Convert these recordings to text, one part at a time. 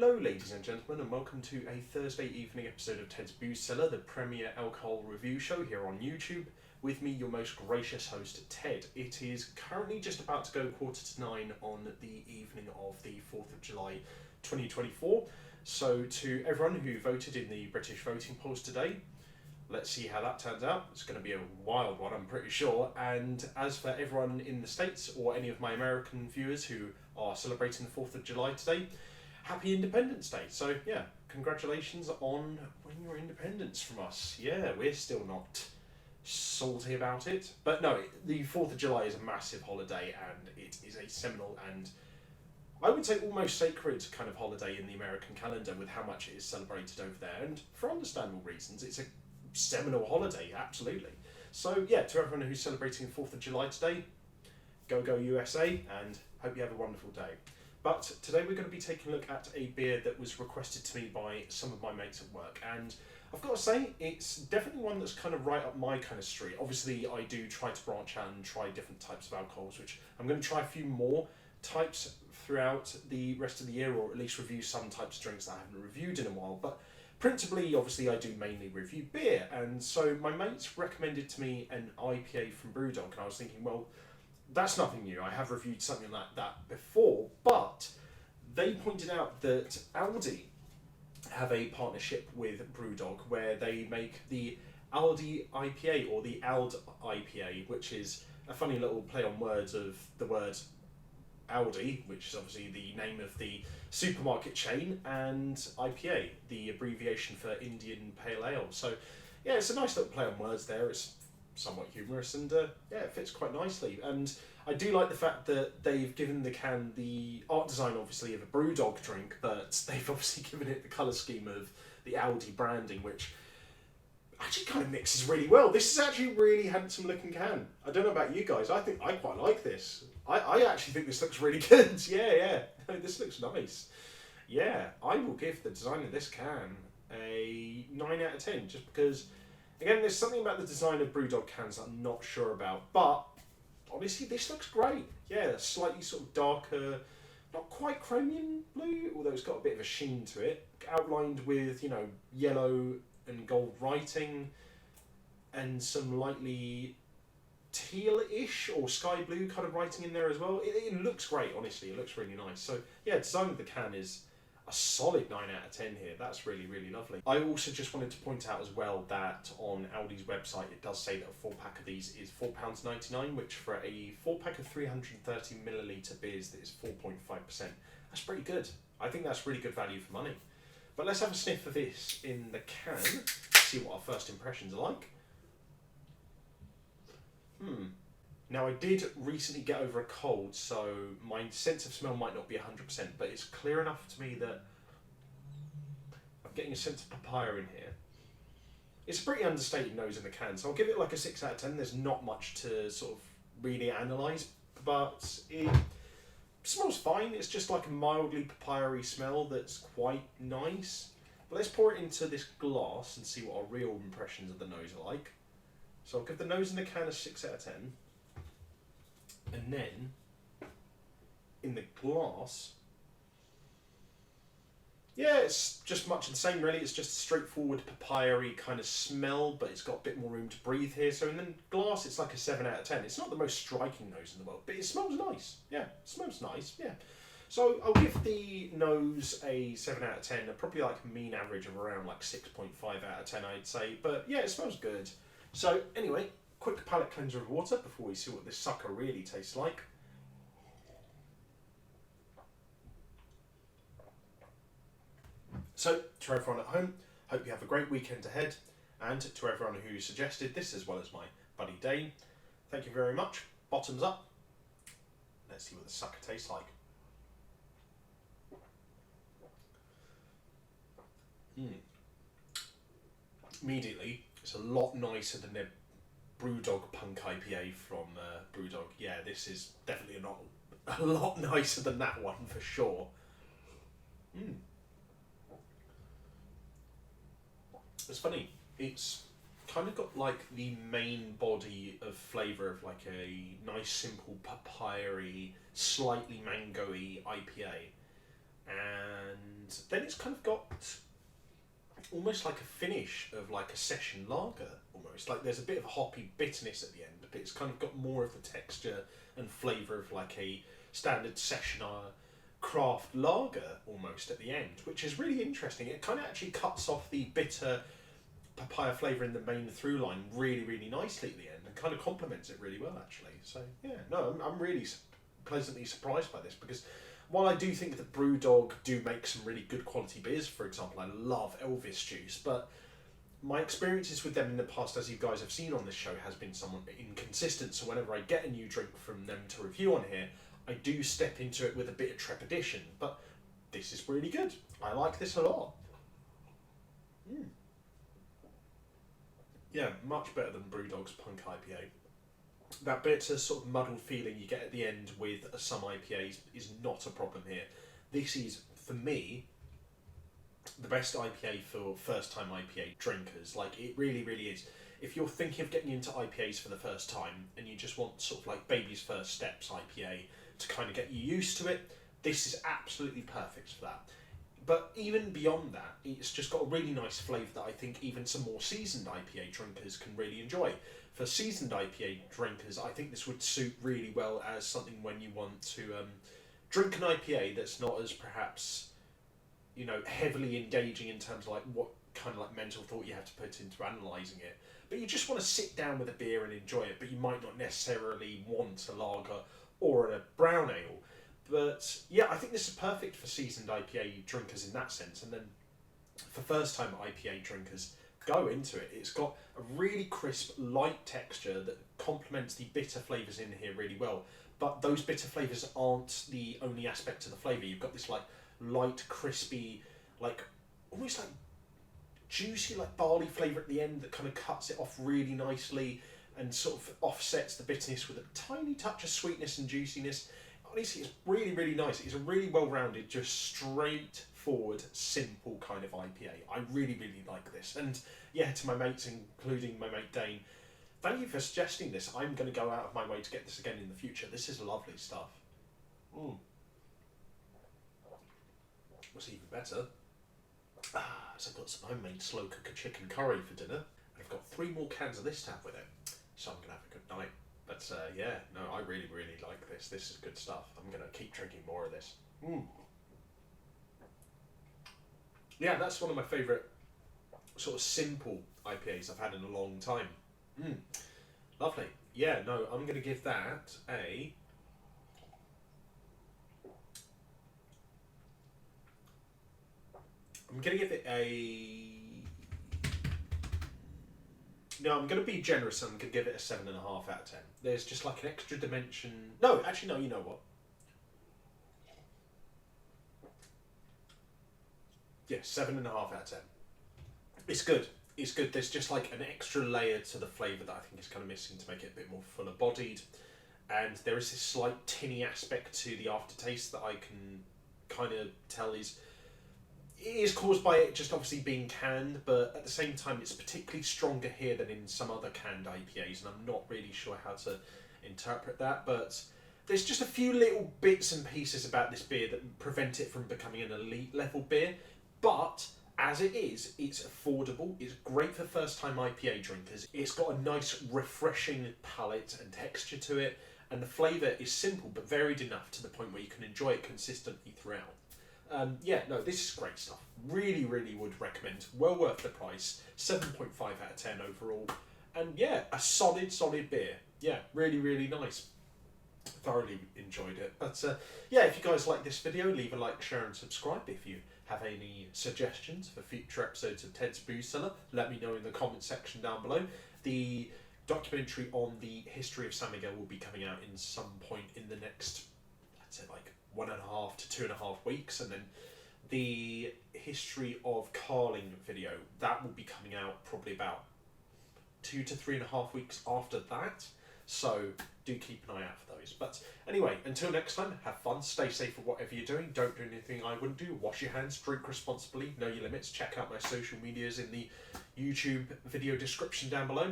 Hello ladies and gentlemen, and welcome to a Thursday evening episode of Ted's Booze Cellar, the premier alcohol review show here on YouTube. With me, your most gracious host, Ted. It is currently just about to go 9:15 on the evening of the 4th of July 2024. So to everyone who voted in the British voting polls today, let's see how that turns out. It's going to be a wild one, I'm pretty sure. And as for everyone in the States or any of my American viewers who are celebrating the 4th of July today, happy Independence Day. So yeah, congratulations on winning your independence from us. Yeah, we're still not salty about it. But no, the 4th of July is a massive holiday, and it is a seminal and I would say almost sacred kind of holiday in the American calendar with how much it is celebrated over there. And for understandable reasons, it's a seminal holiday, absolutely. So yeah, to everyone who's celebrating the 4th of July today, go USA, and hope you have a wonderful day. But today we're going to be taking a look at a beer that was requested to me by some of my mates at work, and I've got to say it's definitely one that's kind of right up my kind of street. Obviously I do try to branch out and try different types of alcohols, which I'm going to try a few more types throughout the rest of the year, or at least review some types of drinks that I haven't reviewed in a while. But principally, obviously, I do mainly review beer, and so my mates recommended to me an IPA from Brewdog, and I was thinking, well, that's nothing new. I have reviewed something like that before, but they pointed out that Aldi have a partnership with Brewdog where they make the Aldi IPA, or the ALD IPA, which is a funny little play on words of the word Aldi, which is obviously the name of the supermarket chain, and IPA, the abbreviation for Indian Pale Ale. So yeah, it's a nice little play on words there. It's somewhat humorous, and yeah, it fits quite nicely. And I do like the fact that they've given the can the art design, obviously, of a Brewdog drink, but they've obviously given it the colour scheme of the Aldi branding, which actually kind of mixes really well. This is actually a really handsome looking can. I don't know about you guys, I think I quite like this. I actually think this looks really good. Yeah. No, this looks nice. Yeah, I will give the design of this can a 9 out of 10, just because, again, there's something about the design of Brewdog cans that I'm not sure about, but honestly, this looks great. Yeah, slightly sort of darker, not quite chromium blue, although it's got a bit of a sheen to it, outlined with, you know, yellow and gold writing, and some lightly teal-ish or sky blue kind of writing in there as well. It looks great, honestly. It looks really nice. So yeah, design of the can is a solid 9 out of 10 here. That's really, really lovely. I also just wanted to point out as well that on Aldi's website it does say that a 4-pack of these is £4.99, which for a 4-pack of 330ml beers that is 4.5%, that's pretty good. I think that's really good value for money. But let's have a sniff of this in the can, see what our first impressions are like. Now, I did recently get over a cold, so my sense of smell might not be 100%, but it's clear enough to me that I'm getting a sense of papaya in here. It's a pretty understated nose in the can, so I'll give it like a 6 out of 10. There's not much to sort of really analyse, but it smells fine. It's just like a mildly papaya-y smell that's quite nice. But let's pour it into this glass and see what our real impressions of the nose are like. So I'll give the nose in the can a 6 out of 10. And then, in the glass, yeah, it's just much the same really. It's just a straightforward papaya-y kind of smell, but it's got a bit more room to breathe here. So in the glass, it's like a 7 out of 10. It's not the most striking nose in the world, but it smells nice. Yeah, it smells nice, yeah. So I'll give the nose a 7 out of 10, probably like a mean average of around like 6.5 out of 10, I'd say. But yeah, it smells good. So anyway, quick palate cleanser of water before we see what this sucker really tastes like. So, to everyone at home, hope you have a great weekend ahead, and to everyone who suggested this as well as my buddy Dane, thank you very much. Bottoms up. Let's see what the sucker tastes like. Immediately, it's a lot nicer than the Brewdog Punk IPA from Brewdog. Yeah, this is definitely a lot nicer than that one for sure. It's funny, it's kind of got like the main body of flavour of like a nice simple papaya-y, slightly mango-y IPA, and and then it's kind of got almost like a finish of like a session lager almost. Like there's a bit of hoppy bitterness at the end, but it's kind of got more of the texture and flavour of like a standard session craft lager almost at the end, which is really interesting. It kind of actually cuts off the bitter papaya flavour in the main through line really, really nicely at the end, and kind of complements it really well actually. So yeah, no, I'm really pleasantly surprised by this, because while I do think that Brewdog do make some really good quality beers, for example, I love Elvis juice, but my experiences with them in the past, as you guys have seen on this show, has been somewhat inconsistent. So whenever I get a new drink from them to review on here, I do step into it with a bit of trepidation. But this is really good. I like this a lot. Yeah, much better than Brewdog's Punk IPA. That bitter sort of muddled feeling you get at the end with some IPAs is not a problem here. This is, for me, the best IPA for first-time IPA drinkers. Like, it really, really is. If you're thinking of getting into IPAs for the first time and you just want sort of like baby's first steps IPA to kind of get you used to it, this is absolutely perfect for that. But even beyond that, it's just got a really nice flavour that I think even some more seasoned IPA drinkers can really enjoy. For seasoned IPA drinkers, I think this would suit really well as something when you want to drink an IPA that's not as perhaps, you know, heavily engaging in terms of like what kind of like mental thought you have to put into analysing it. But you just want to sit down with a beer and enjoy it, but you might not necessarily want a lager or a brown ale. But yeah, I think this is perfect for seasoned IPA drinkers in that sense. And then for first time IPA drinkers, go into it. It's got a really crisp, light texture that complements the bitter flavours in here really well. But those bitter flavours aren't the only aspect of the flavour. You've got this like light, crispy, like almost like juicy, like barley flavour at the end that kind of cuts it off really nicely and sort of offsets the bitterness with a tiny touch of sweetness and juiciness. Honestly, it's really, really nice. It's a really well-rounded, just straightforward, simple kind of IPA. I really, really like this. And yeah, to my mates, including my mate Dane, thank you for suggesting this. I'm going to go out of my way to get this again in the future. This is lovely stuff. What's even better? So I've got some homemade slow cooker chicken curry for dinner. I've got 3 more cans of this to have with it. So I'm going to have a good night. But yeah, no, I really, really like this. This is good stuff. I'm going to keep drinking more of this. Yeah, that's one of my favourite sort of simple IPAs I've had in a long time. Lovely. Yeah, no, I'm going to give that a... I'm going to give it a... No, I'm going to be generous and I'm going to give it a 7.5 out of 10. There's just like an extra dimension... No, actually, no, you know what? Yeah, 7.5 out of 10. It's good. It's good. There's just like an extra layer to the flavour that I think is kind of missing to make it a bit more fuller bodied. And there is this slight tinny aspect to the aftertaste that I can kind of tell is caused by it just obviously being canned, but at the same time it's particularly stronger here than in some other canned IPAs, and I'm not really sure how to interpret that, but there's just a few little bits and pieces about this beer that prevent it from becoming an elite level beer, but as it is, it's affordable, it's great for first time IPA drinkers, it's got a nice refreshing palate and texture to it, and the flavour is simple but varied enough to the point where you can enjoy it consistently throughout. Yeah, no, this is great stuff. Really, really would recommend. Well worth the price. 7.5 out of 10 overall. And yeah, a solid, solid beer. Yeah, really, really nice. Thoroughly enjoyed it. But yeah, if you guys like this video, leave a like, share and subscribe. If you have any suggestions for future episodes of Ted's Booze Cellar, let me know in the comment section down below. The documentary on the history of San Miguel will be coming out in some point in the next, I'd say like 1.5 to 2.5 weeks, and then the history of Carling video, that will be coming out probably about 2 to 3.5 weeks after that, so do keep an eye out for those. But anyway, until next time, have fun, stay safe with whatever you're doing, don't do anything I wouldn't do, wash your hands, drink responsibly, know your limits, check out my social medias in the YouTube video description down below,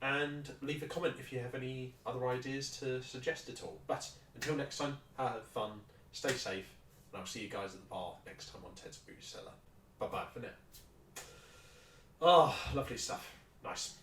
and leave a comment if you have any other ideas to suggest at all. But until next time, have fun, stay safe, and I'll see you guys at the bar next time on Ted's Booze Cellar. Bye bye for now. Oh, lovely stuff. Nice.